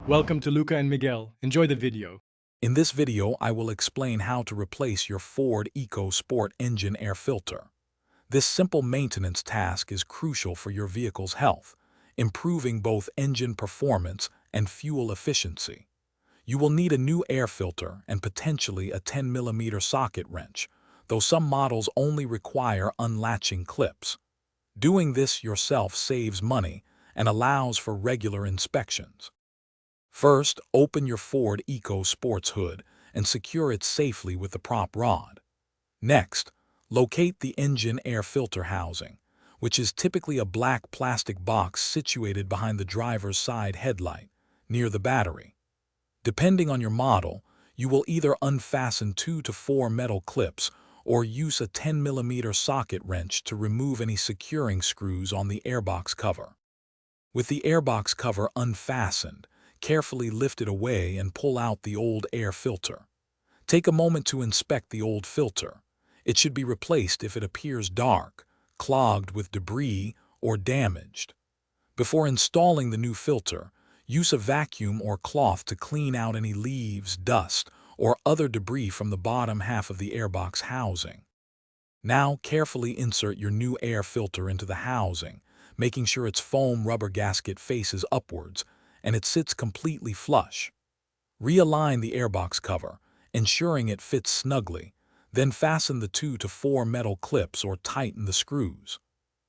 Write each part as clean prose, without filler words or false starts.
Welcome to Luca and Miguel. Enjoy the video. In this video, I will explain how to replace your Ford Ecosport engine air filter. This simple maintenance task is crucial for your vehicle's health, improving both engine performance and fuel efficiency. You will need a new air filter and potentially a 10mm socket wrench, though some models only require unlatching clips. Doing this yourself saves money and allows for regular inspections. First, open your Ford Ecosport's hood and secure it safely with the prop rod. Next, locate the engine air filter housing, which is typically a black plastic box situated behind the driver's side headlight, near the battery. Depending on your model, you will either unfasten 2 to 4 metal clips or use a 10mm socket wrench to remove any securing screws on the airbox cover. With the airbox cover unfastened, carefully lift it away and pull out the old air filter. Take a moment to inspect the old filter. It should be replaced if it appears dark, clogged with debris, or damaged. Before installing the new filter, use a vacuum or cloth to clean out any leaves, dust, or other debris from the bottom half of the airbox housing. Now carefully insert your new air filter into the housing, making sure its foam rubber gasket faces upwards and it sits completely flush. Realign the airbox cover, ensuring it fits snugly, then fasten the 2 to 4 metal clips or tighten the screws.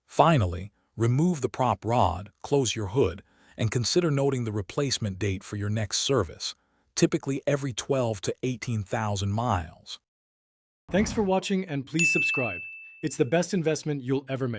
Finally, remove the prop rod, close your hood, and consider noting the replacement date for your next service, typically every 12 to 18,000 miles. Thanks for watching and please subscribe. It's the best investment you'll ever make.